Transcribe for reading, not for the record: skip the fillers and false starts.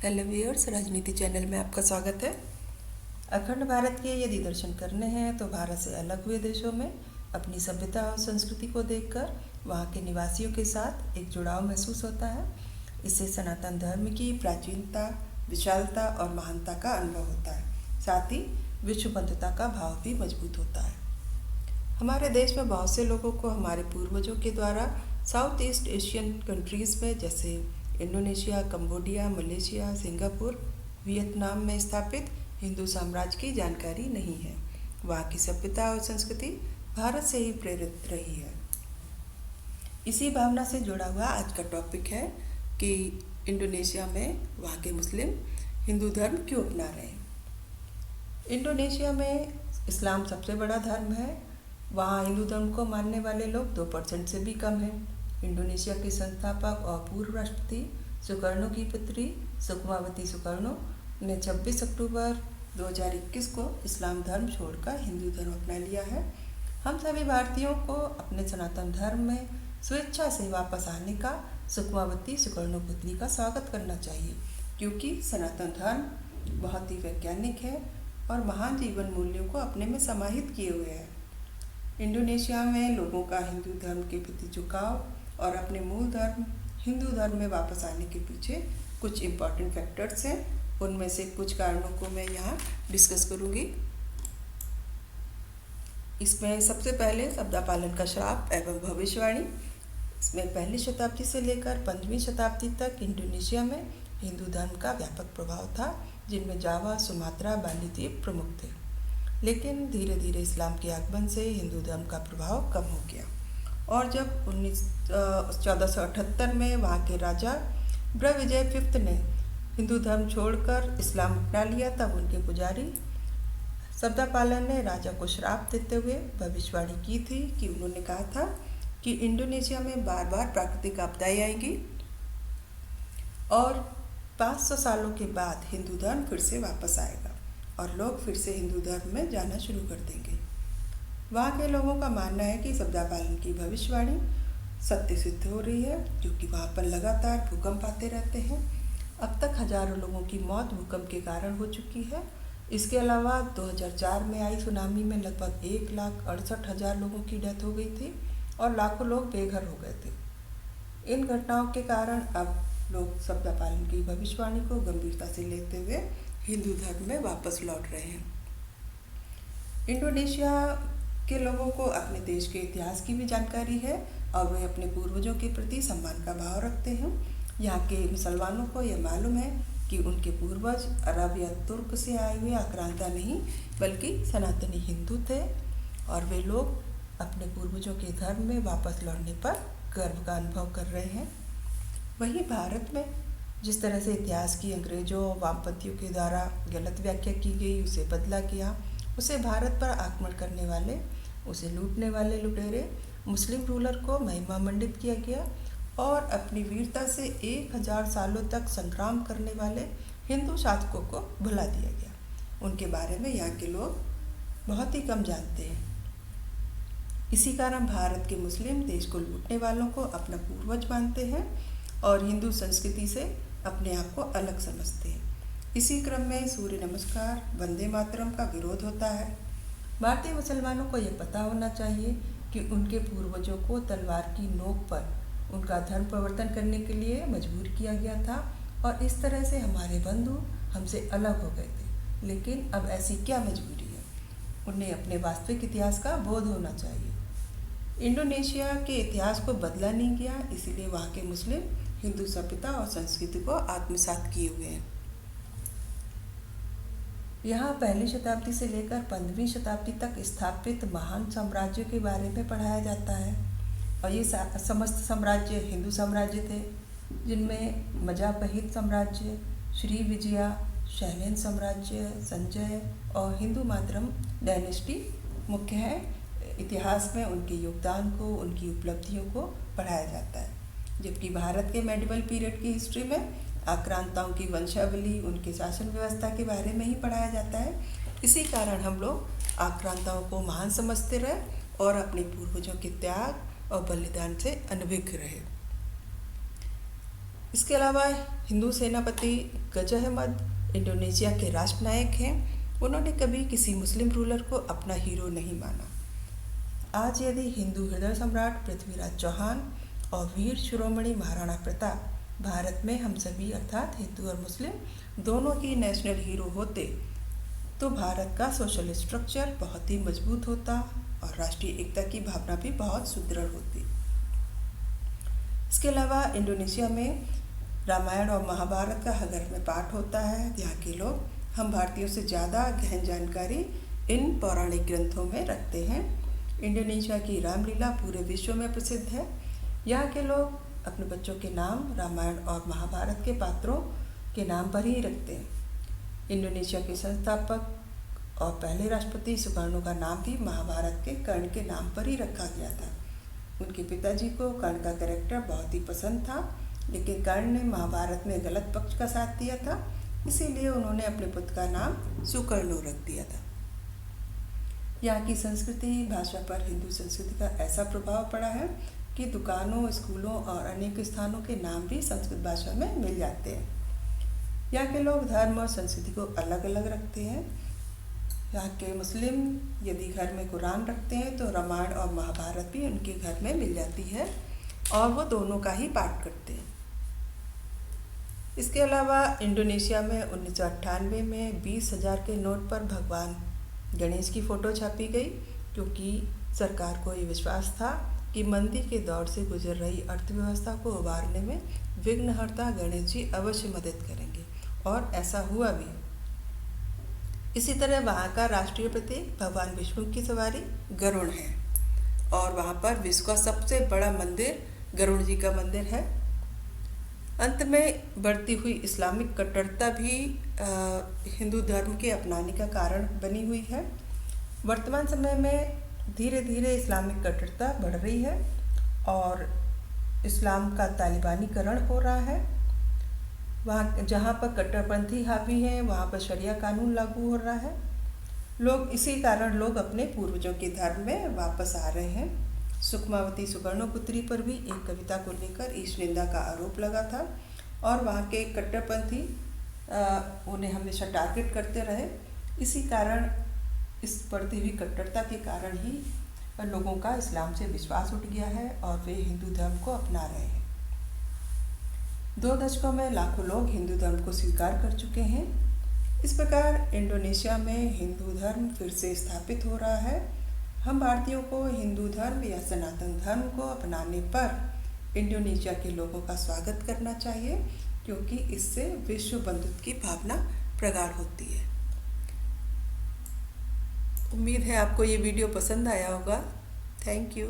Hello viewers, राजनीति channel में आपका स्वागत है। अखंड भारत के यदि दर्शन करने हैं तो भारत से अलग हुए देशों में अपनी सभ्यता और संस्कृति को देखकर वहाँ के निवासियों के साथ एक जुड़ाव महसूस होता है। इससे सनातन धर्म की प्राचीनता, विशालता और महानता का अनुभव होता है। साथ ही विश्वबंधुता का भाव भी मजबूत होता है। हमारे देश में बहुत से लोगों को हमारे पूर्वजों के द्वारा साउथ ईस्ट एशियन कंट्रीज़ में जैसे Indonesia, Cambodia, Malaysia, Singapore, Vietnam में स्थापित हिंदू साम्राज्य की जानकारी नहीं है। वहाँ की सभ्यता और संस्कृति भारत से ही प्रेरित रही है। इसी भावना से जुड़ा हुआ आज का टॉपिक है कि इंडोनेशिया में वहाँ के मुस्लिम हिंदू धर्म क्यों अपना रहे हैं। इंडोनेशिया में इस्लाम सबसे बड़ा धर्म है। वहाँ हिंदू धर्म को मानने वाले लोग 2% से भी कम हैं। इंडोनेशिया के संस्थापक और पूर्व राष्ट्रपति सुकर्णो की पुत्री सुकमावती सुकर्णो ने 26 अक्टूबर 2021 को इस्लाम धर्म छोड़कर हिंदू धर्म अपना लिया है। हम सभी भारतीयों को अपने सनातन धर्म में स्वेच्छा से वापस आने का सुकमावती सुकर्णो पुत्री का स्वागत करना चाहिए, क्योंकि सनातन धर्म बहुत ही वैज्ञानिक है और महान जीवन मूल्यों को अपने में समाहित किए हुए है। इंडोनेशिया में लोगों का हिंदू धर्म के प्रति झुकाव और अपने मूल धर्म हिंदू धर्म में वापस आने के पीछे कुछ इम्पॉर्टेंट फैक्टर्स हैं। उनमें से कुछ कारणों को मैं यहाँ डिस्कस करूँगी। इसमें सबसे पहले शब्दापालन का श्राप एवं भविष्यवाणी। इसमें 1ली शताब्दी से लेकर 5वीं शताब्दी तक इंडोनेशिया में हिंदू धर्म का व्यापक प्रभाव था, जिनमें जावा, सुमात्रा, बाली द्वीप प्रमुख थे। लेकिन धीरे धीरे इस्लाम के आगमन से हिंदू धर्म का प्रभाव कम हो गया और जब 1478 में वहाँ के राजा ब्रविजय फिफ्थ ने हिंदू धर्म छोड़कर इस्लाम अपना लिया, तब उनके पुजारी शब्दापालन ने राजा को श्राप देते हुए भविष्यवाणी की थी कि उन्होंने कहा था कि इंडोनेशिया में बार बार प्राकृतिक आपदाएं आएंगी और 500 सालों के बाद हिंदू धर्म फिर से वापस आएगा और लोग फिर से हिंदू धर्म में जाना शुरू कर देंगे। वहाँ के लोगों का मानना है कि शब्दापालन की भविष्यवाणी सत्य सिद्ध हो रही है, क्योंकि वहाँ पर लगातार भूकंप आते रहते हैं। अब तक हजारों लोगों की मौत भूकंप के कारण हो चुकी है। इसके अलावा 2004 में आई सुनामी में लगभग 1,68,000 लोगों की डेथ हो गई थी और लाखों लोग बेघर हो गए थे। इन घटनाओं के कारण अब लोग शब्दापालन की भविष्यवाणी को गंभीरता से लेते हुए हिंदू धर्म में वापस लौट रहे हैं। इंडोनेशिया के लोगों को अपने देश के इतिहास की भी जानकारी है और वे अपने पूर्वजों के प्रति सम्मान का भाव रखते हैं। यहाँ के मुसलमानों को यह मालूम है कि उनके पूर्वज अरब या तुर्क से आए हुए आक्रांता नहीं, बल्कि सनातनी हिंदू थे और वे लोग अपने पूर्वजों के धर्म में वापस लौटने पर गर्व का अनुभव कर रहे हैं। वहीं भारत में जिस तरह से इतिहास की अंग्रेजों वामपंथियों के द्वारा गलत व्याख्या की गई, उसे बदला गया, उसे भारत पर आक्रमण करने वाले, उसे लूटने वाले लुटेरे मुस्लिम रूलर को महिमा मंडित किया गया और अपनी वीरता से 1000 सालों तक संग्राम करने वाले हिंदू शासकों को भुला दिया गया। उनके बारे में यहाँ के लोग बहुत ही कम जानते हैं। इसी कारण भारत के मुस्लिम देश को लूटने वालों को अपना पूर्वज मानते हैं और हिंदू संस्कृति से अपने आप को अलग समझते हैं। इसी क्रम में सूर्य नमस्कार, वंदे मातरम का विरोध होता है। भारतीय मुसलमानों को यह पता होना चाहिए कि उनके पूर्वजों को तलवार की नोक पर उनका धर्म परिवर्तन करने के लिए मजबूर किया गया था और इस तरह से हमारे बंधु हमसे अलग हो गए थे। लेकिन अब ऐसी क्या मजबूरी है? उन्हें अपने वास्तविक इतिहास का बोध होना चाहिए। इंडोनेशिया के इतिहास को बदला नहीं गया, इसीलिए वहाँ के मुस्लिम हिंदू सभ्यता और संस्कृति को आत्मसात किए हुए हैं। यहाँ 1ली शताब्दी से लेकर 5वीं शताब्दी तक स्थापित महान साम्राज्यों के बारे में पढ़ाया जाता है और ये समस्त साम्राज्य हिंदू साम्राज्य थे, जिनमें मजापहित साम्राज्य, श्री विजया, शैलेन साम्राज्य, संजय और हिंदू मातरम डायनेस्टी मुख्य है। इतिहास में उनके योगदान को, उनकी उपलब्धियों को पढ़ाया जाता है, जबकि भारत के मेडिवल पीरियड की हिस्ट्री में आक्रांताओं की वंशावली, उनके शासन व्यवस्था के बारे में ही পড়াया जाता है। इसी कारण हम लोग आक्रांताओं को महान समझते रहे और अपने पूर्वजों के त्याग और बलिदान से अनभिज्ञ रहे। इसके अलावा हिंदू सेनापति गज अहमद इंडोनेशिया के राष्ट्रनायक हैं। उन्होंने कभी किसी मुस्लिम रूलर को अपना हीरो नहीं माना। आज यदि हिंदू हृदय सम्राट पृथ्वीराज चौहान और वीर शिरोमणि महाराणा प्रताप भारत में हम सभी अर्थात हिंदू और मुस्लिम दोनों की नेशनल हीरो होते तो भारत का सोशल स्ट्रक्चर बहुत ही मजबूत होता और राष्ट्रीय एकता की भावना भी बहुत सुदृढ़ होती। इसके अलावा इंडोनेशिया में रामायण और महाभारत का हर घर में पाठ होता है। यहाँ के लोग हम भारतीयों से ज़्यादा गहन जानकारी इन पौराणिक ग्रंथों में रखते हैं। इंडोनेशिया की रामलीला पूरे विश्व में प्रसिद्ध है। यहाँ के लोग अपने बच्चों के नाम रामायण और महाभारत के पात्रों के नाम पर ही रखते हैं। इंडोनेशिया के संस्थापक और पहले राष्ट्रपति सुकार्नो का नाम भी महाभारत के कर्ण के नाम पर ही रखा गया था। उनके पिताजी को कर्ण का कैरेक्टर बहुत ही पसंद था, लेकिन कर्ण ने महाभारत में गलत पक्ष का साथ दिया था, इसीलिए उन्होंने अपने पुत्र का नाम सुकर्णो रख दिया था। यहाँ की संस्कृति भाषा पर हिंदू संस्कृति का ऐसा प्रभाव पड़ा है कि दुकानों, स्कूलों और अनेक स्थानों के नाम भी संस्कृत भाषा में मिल जाते हैं। यहाँ के लोग धर्म और संस्कृति को अलग अलग रखते हैं। यहाँ के मुस्लिम यदि घर में कुरान रखते हैं तो रामायण और महाभारत भी उनके घर में मिल जाती है और वो दोनों का ही पाठ करते हैं। इसके अलावा इंडोनेशिया में 1998 में 20,000 के नोट पर भगवान गणेश की फ़ोटो छापी गई, क्योंकि सरकार को ये विश्वास था कि मंदी के दौर से गुजर रही अर्थव्यवस्था को उबारने में विघ्नहर्ता गणेश जी अवश्य मदद करेंगे, और ऐसा हुआ भी। इसी तरह वहाँ का राष्ट्रीय प्रतीक भगवान विष्णु की सवारी गरुड़ है और वहाँ पर विश्व का सबसे बड़ा मंदिर गरुड़ जी का मंदिर है। अंत में बढ़ती हुई इस्लामिक कट्टरता भी हिंदू धर्म के अपनाने का कारण बनी हुई है। वर्तमान समय में धीरे धीरे इस्लामिक कट्टरता बढ़ रही है और इस्लाम का तालिबानीकरण हो रहा है। वहाँ जहाँ पर कट्टरपंथी हावी हैं वहाँ पर शरिया कानून लागू हो रहा है। लोग इसी कारण लोग अपने पूर्वजों के धर्म में वापस आ रहे हैं। सुखमावती सुकर्णोपुत्री पर भी एक कविता को लेकर ईश निंदा का आरोप लगा था और वहाँ के कट्टरपंथी उन्हें हमेशा टारगेट करते रहे। इसी कारण इस बढ़ती हुई कट्टरता के कारण ही लोगों का इस्लाम से विश्वास उठ गया है और वे हिंदू धर्म को अपना रहे हैं। 2 दशकों में लाखों लोग हिंदू धर्म को स्वीकार कर चुके हैं। इस प्रकार इंडोनेशिया में हिंदू धर्म फिर से स्थापित हो रहा है। हम भारतीयों को हिंदू धर्म या सनातन धर्म को अपनाने पर इंडोनेशिया के लोगों का स्वागत करना चाहिए, क्योंकि इससे विश्व बंधुत्व की भावना प्रगाढ़ होती है। उम्मीद है आपको ये वीडियो पसंद आया होगा। Thank you.